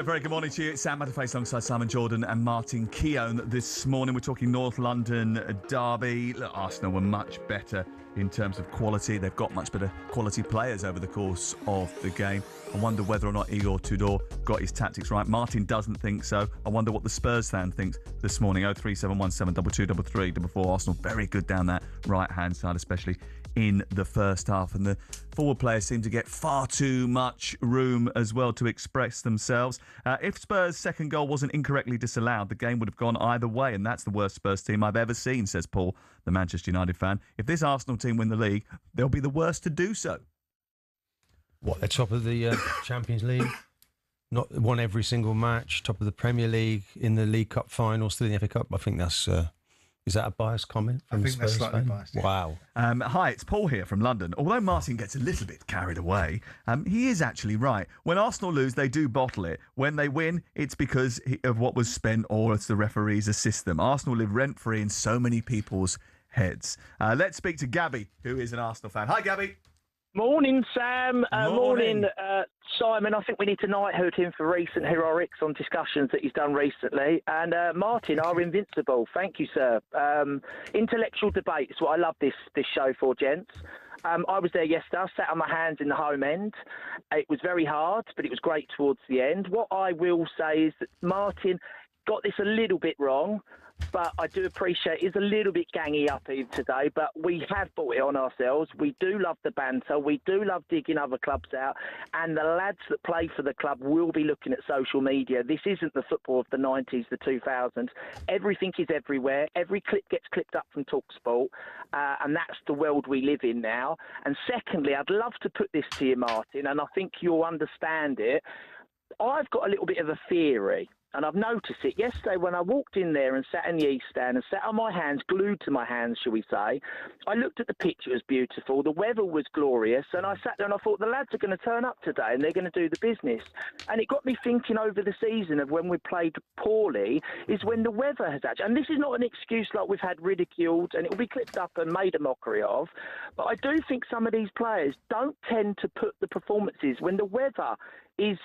A very good morning to you. It's Sam Matterface alongside Simon Jordan and Martin Keown. This morning we're talking North London derby. Look, Arsenal were much better in terms of quality. They've got much better quality players over the course of the game. I wonder whether or not Igor Tudor got his tactics right. Martin doesn't think so. I wonder what the Spurs fan thinks this morning. 03717223344. Arsenal very good down that right-hand side, especially in the first half, and the forward players seem to get far too much room as well to express themselves. If Spurs' second goal wasn't incorrectly disallowed, the game would have gone either way, and that's the worst Spurs team I've ever seen, says Paul, the Manchester United fan. If this Arsenal team win the league, they'll be the worst to do so. What, they're top of the Champions League? Not won every single match, top of the Premier League, in the League Cup final, still in the FA Cup. I think that's... Is that a biased comment from I think Spurs that's slightly fan? biased. Yeah. Wow. Hi, it's Paul here from London. Although Martin gets a little bit carried away, he is actually right. When Arsenal lose, they do bottle it. When they win, it's because of what was spent or it's the referees assist them. Arsenal live rent-free in so many people's heads. Let's speak to Gabby, who is an Arsenal fan. Hi, Gabby. Morning, Sam. Morning. Simon. I think we need to knighthood him for recent heroics on discussions that he's done recently. And Martin, our invincible. Thank you, sir. Intellectual debate is what I love this show for, gents. I was there yesterday. I sat on my hands in the home end. It was very hard, but it was great towards the end. What I will say is that Martin got this a little bit wrong, but I do appreciate it's a little bit gangy up here today, but we have brought it on ourselves. We do love the banter. We do love digging other clubs out, and the lads that play for the club will be looking at social media. This isn't the football of the 90s, the 2000s. Everything is everywhere. Every clip gets clipped up from talkSPORT, and that's the world we live in now. And secondly, I'd love to put this to you, Martin, and I think you'll understand it. I've got a little bit of a theory. And I've noticed it yesterday when I walked in there and sat in the East Stand and sat on my hands, glued to my hands, shall we say. I looked at the pitch, it was beautiful. The weather was glorious. And I sat there and I thought, the lads are going to turn up today and they're going to do the business. And it got me thinking over the season of when we played poorly is when the weather has actually, and this is not an excuse like we've had ridiculed and it will be clipped up and made a mockery of. But I do think some of these players don't tend to put the performances when the weather is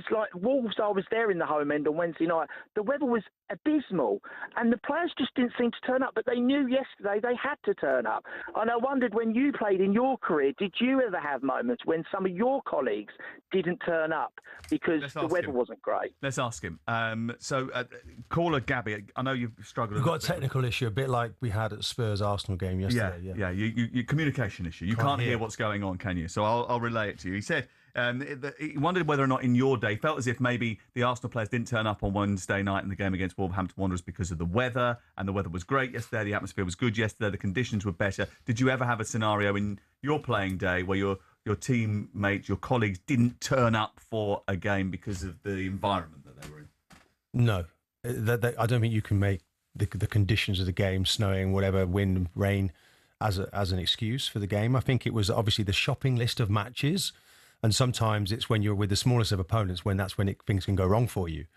like Wolves. I was there in the home end on Wednesday night. The weather was abysmal and the players just didn't seem to turn up, but they knew yesterday they had to turn up. And I wondered, when you played in your career, did you ever have moments when some of your colleagues didn't turn up because the weather wasn't great? Let's ask him. Caller Gabby, I know you've struggled. We've got a technical issue, a bit like we had at Spurs Arsenal game yesterday. Yeah. You communication issue. You can't hear what's going on, can you? So I'll relay it to you. He said he wondered whether or not in your day felt as if maybe the Arsenal players didn't turn up on Wednesday night in the game against Wolverhampton Wanderers because of the weather, and the weather was great yesterday, the atmosphere was good yesterday, the conditions were better. Did you ever have a scenario in your playing day where your teammates, your colleagues didn't turn up for a game because of the environment that they were in? No. I don't think you can make the conditions of the game, snowing, whatever, wind, rain, as an excuse for the game. I think it was obviously the shopping list of matches. And sometimes it's when you're with the smallest of opponents things can go wrong for you.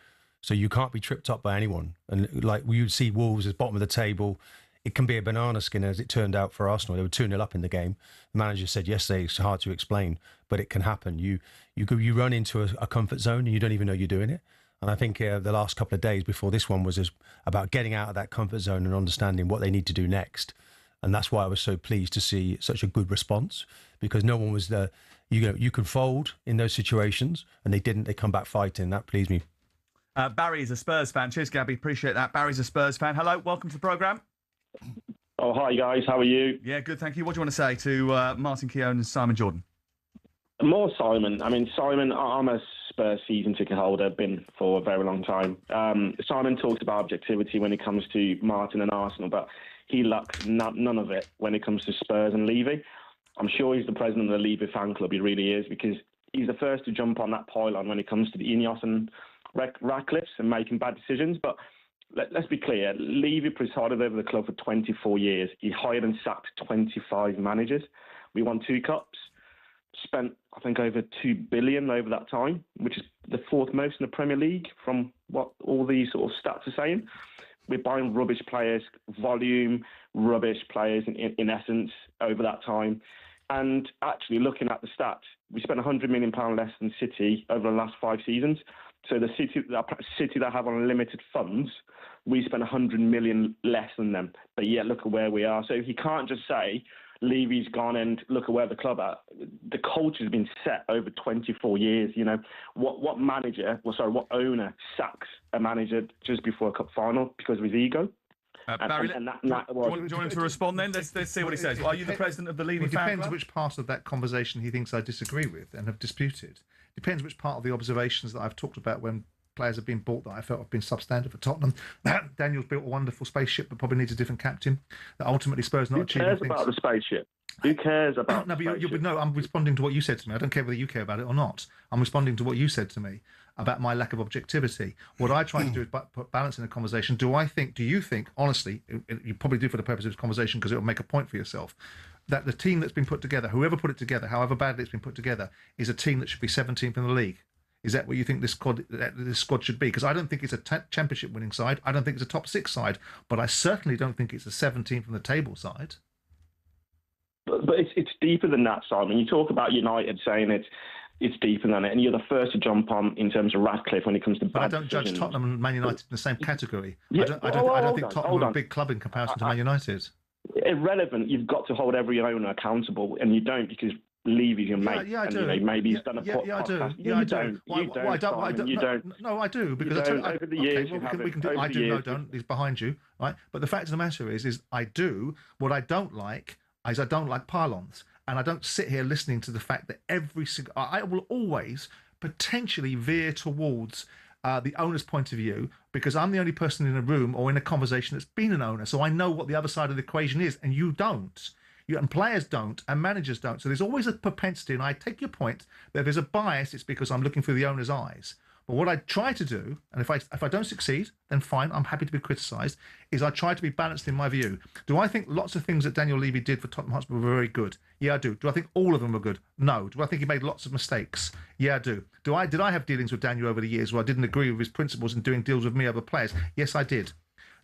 So you can't be tripped up by anyone. And like you see Wolves as bottom of the table, it can be a banana skin, as it turned out for Arsenal. They were 2-0 up in the game. The manager said yesterday it's hard to explain, but it can happen. You run into a comfort zone and you don't even know you're doing it. And I think the last couple of days before this one was about getting out of that comfort zone and understanding what they need to do next. And that's why I was so pleased to see such a good response, because no one was there. You can fold in those situations, and they didn't. They come back fighting. That pleased me. Barry is a Spurs fan. Cheers, Gabby. Appreciate that. Barry's a Spurs fan. Hello, welcome to the programme. Oh, hi, guys. How are you? Yeah, good, thank you. What do you want to say to Martin Keown and Simon Jordan? More Simon. I mean, Simon, I'm a Spurs season ticket holder, been for a very long time. Simon talks about objectivity when it comes to Martin and Arsenal, but he lacks none of it when it comes to Spurs and Levy. I'm sure he's the president of the Levy fan club. He really is, because he's the first to jump on that pylon when it comes to the Ineos and Ratcliffes and making bad decisions. But let's be clear, Levy presided over the club for 24 years. He hired and sacked 25 managers. We won 2 cups, spent, I think, over $2 billion over that time, which is the 4th most in the Premier League from what all these sort of stats are saying. We're buying rubbish players, volume, rubbish players in essence over that time. And actually looking at the stats, we spent £100 million less than City over the last 5 seasons. So the city that have unlimited funds, we spend 100 million less than them. But yet, look at where we are. So he can't just say Levy's gone and look at where the club are. The culture has been set over 24 years. You know, what owner sacks a manager just before a cup final because of his ego? Barry, do you want him to respond then? Let's see what he says. Are you the president of the Levy fan club? It depends which part of that conversation he thinks I disagree with and have disputed. Depends which part of the observations that I've talked about when players have been bought that I felt have been substandard for Tottenham. Daniel's built a wonderful spaceship but probably needs a different captain. That ultimately Spurs not achieving things. Who cares about the spaceship? Who cares about No, but I'm responding to what you said to me. I don't care whether you care about it or not. I'm responding to what you said to me about my lack of objectivity. What I try to do is put balance in the conversation. Do you think, honestly, you probably do for the purpose of this conversation because it will make a point for yourself, that the team that's been put together, whoever put it together, however badly it's been put together, is a team that should be 17th in the league? Is that what you think this squad should be? Because I don't think it's a championship winning side. I don't think it's a top 6 side. But I certainly don't think it's a 17th from the table side. But it's deeper than that, Simon. You talk about United saying it's deeper than it, and you're the first to jump on in terms of Radcliffe when it comes to bad But I don't decisions. judge Tottenham and Man United in the same category. Yeah, I don't think Tottenham are a big club in comparison to Man United. Irrelevant. You've got to hold every owner accountable, and you don't because Levy's your mate. Yeah, I do. And, maybe he's done a podcast. I do. You don't. No, I do because over the years we can do. I do. No, don't. He's behind you, right? But the fact of the matter is I do. What I don't like is I don't like pylons, and I don't sit here listening to the fact that I will always potentially veer towards the owner's point of view because I'm the only person in a room or in a conversation that's been an owner, so I know what the other side of the equation is, and you don't. And players don't, and managers don't. So there's always a propensity, and I take your point, that if there's a bias, it's because I'm looking through the owner's eyes. But what I try to do, and if I don't succeed, then fine, I'm happy to be criticised, is I try to be balanced in my view. Do I think lots of things that Daniel Levy did for Tottenham Hotspur were very good? Yeah, I do. Do I think all of them were good? No. Do I think he made lots of mistakes? Yeah, I do. Did I have dealings with Daniel over the years where I didn't agree with his principles and doing deals with me over players? Yes, I did.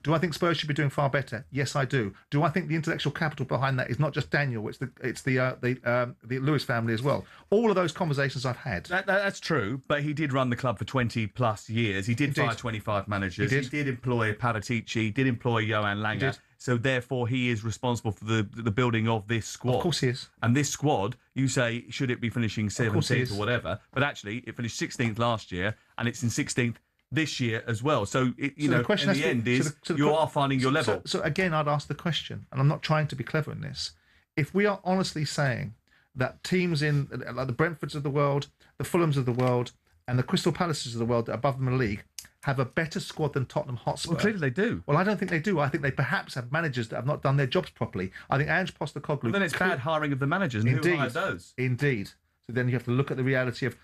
Do I think Spurs should be doing far better? Yes, I do. Do I think the intellectual capital behind that is not just Daniel? It's the Lewis family as well. All of those conversations I've had. That's true, but he did run the club for 20 plus years. He did fire 25 managers. He did employ Paratici. He did employ Johan Langer. So therefore, he is responsible for the building of this squad. Of course he is. And this squad, you say, should it be finishing 17th or whatever? But actually, it finished 16th last year, and it's in 16th this year as well. So, the question in the end is you are finding your level. So again, I'd ask the question, and I'm not trying to be clever in this. If we are honestly saying that teams in like the Brentfords of the world, the Fulhams of the world, and the Crystal Palaces of the world that are above them in the league have a better squad than Tottenham Hotspur. Well, clearly they do. Well, I don't think they do. I think they perhaps have managers that have not done their jobs properly. I think Ange Postecoglou... Well, then it's bad hiring of the managers, and who hired those? Indeed. So then you have to look at the reality of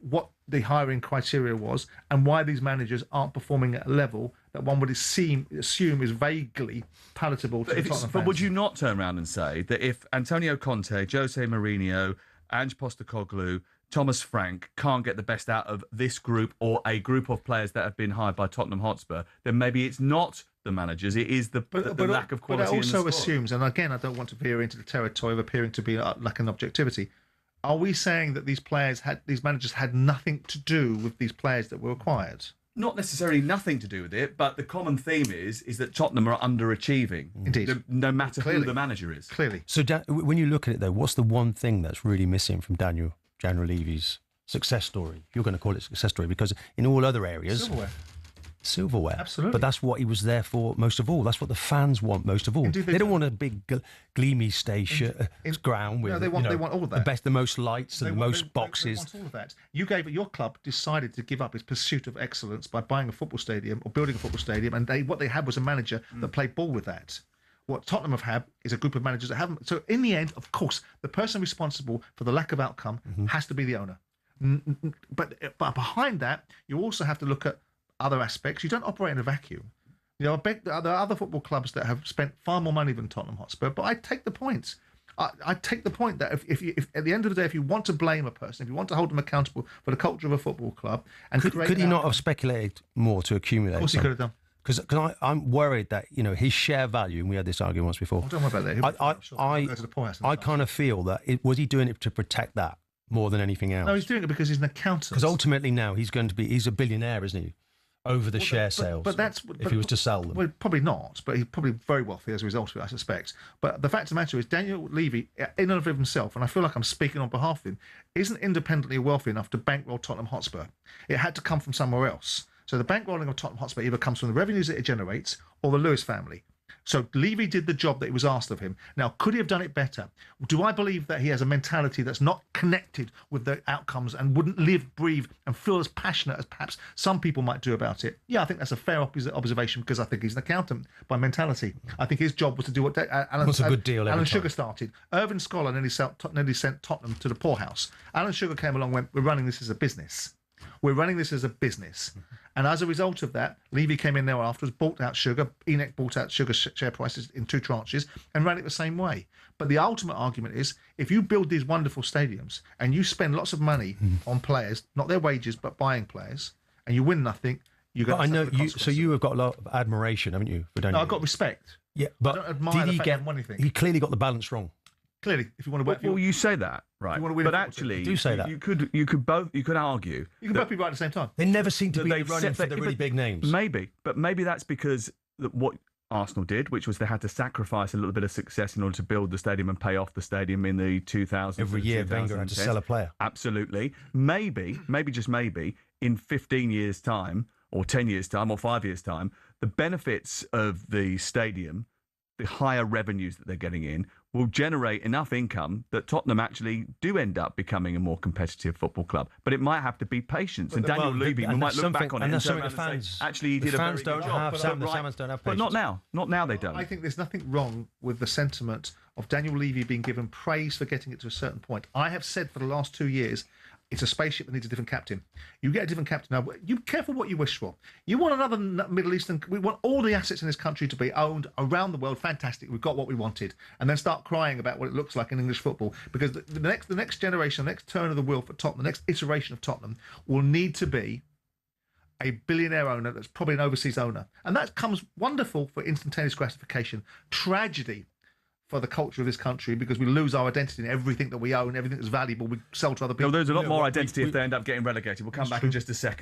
what the hiring criteria was and why these managers aren't performing at a level that one would assume is vaguely palatable to the Tottenham fans. But would you not turn around and say that if Antonio Conte, Jose Mourinho, Ange Postecoglou, Thomas Frank can't get the best out of this group or a group of players that have been hired by Tottenham Hotspur, then maybe it's not the managers, it is the lack of quality. But it also in the assumes, and again, I don't want to veer into the territory of appearing to be lacking objectivity. Are we saying that these managers had nothing to do with these players that were acquired? Not necessarily nothing to do with it, but the common theme is that Tottenham are underachieving. Indeed. No matter who the manager is. Clearly. So when you look at it, though, what's the one thing that's really missing from Daniel Levy's success story? You're going to call it success story because in all other areas... Silverware. Absolutely. But that's what he was there for most of all. That's what the fans want most of all. Indeed, they don't want a big gleamy station ground with they want all of that. The most lights and the most boxes. They want all of that. Your club decided to give up its pursuit of excellence by buying a football stadium or building a football stadium, and what they had was a manager that played ball with that. What Tottenham have had is a group of managers that haven't. So in the end, of course, the person responsible for the lack of outcome has to be the owner. But behind that, you also have to look at other aspects. You don't operate in a vacuum. There are other football clubs that have spent far more money than Tottenham Hotspur, but I take the point. I take the point that if at the end of the day, if you want to blame a person, if you want to hold them accountable for the culture of a football club, and could he not have speculated more to accumulate? Of course, he could have done. Because I'm worried that his share value, and we had this argument once before. Don't worry about that. I I kind of feel that was he doing it to protect that? more than anything else. No, he's doing it because he's an accountant. Because ultimately now he's a billionaire, isn't he? Over the share sales. But if he was to sell them. Well, probably not, but he's probably very wealthy as a result of it, I suspect. But the fact of the matter is, Daniel Levy, in and of himself, and I feel like I'm speaking on behalf of him, isn't independently wealthy enough to bankroll Tottenham Hotspur. It had to come from somewhere else. So the bankrolling of Tottenham Hotspur either comes from the revenues that it generates or the Lewis family. So Levy did the job that it was asked of him. Now, could he have done it better? Do I believe that he has a mentality that's not connected with the outcomes and wouldn't live, breathe, and feel as passionate as perhaps some people might do about it? Yeah, I think that's a fair observation because I think he's an accountant by mentality. I think his job was to do what Alan Sugar started. Irving Scholar nearly sent Tottenham to the poorhouse. Alan Sugar came along and went, we're running this as a business. We're running this as a business. And as a result of that, Levy came in there afterwards, bought out Sugar. ENIC bought out Sugar share prices in 2 tranches and ran it the same way. But the ultimate argument is, if you build these wonderful stadiums and you spend lots of money on players, not their wages, but buying players, and you win nothing, you're going to suffer the consequences. So you have got a lot of admiration, haven't you, for Daniel? No, I've got respect. Yeah, but I don't admire the fact that anything. He clearly got the balance wrong. Clearly, if you want to work, well, you say that, right? But actually, you do say that. You could argue. You can both be right at the same time. They never seem to be running for the really big names. Maybe that's because what Arsenal did, which was they had to sacrifice a little bit of success in order to build the stadium and pay off the stadium in the 2000s. Every year, Wenger had to sell a player. Absolutely. Maybe just maybe, in 15 years' time, or 10 years' time, or 5 years' time, the benefits of the stadium, the higher revenues that they're getting in, will generate enough income that Tottenham actually do end up becoming a more competitive football club. But it might have to be patience. And Daniel Levy, we might look back on it and turn around and say, actually, he did a very good job. The fans don't have patience. But not now. Not now they don't. I think there's nothing wrong with the sentiment of Daniel Levy being given praise for getting it to a certain point. I have said for the last 2 years, it's a spaceship that needs a different captain. You get a different captain. Now, you careful what you wish for. You want another Middle Eastern... We want all the assets in this country to be owned around the world. Fantastic. We've got what we wanted. And then start crying about what it looks like in English football. Because the next generation, the next turn of the wheel for Tottenham, the next iteration of Tottenham will need to be a billionaire owner that's probably an overseas owner. And that comes wonderful for instantaneous gratification. Tragedy for the culture of this country, because we lose our identity in everything that we own, everything that's valuable, we sell to other people. No, there's a lot more identity if they end up getting relegated. We'll come back in just a second.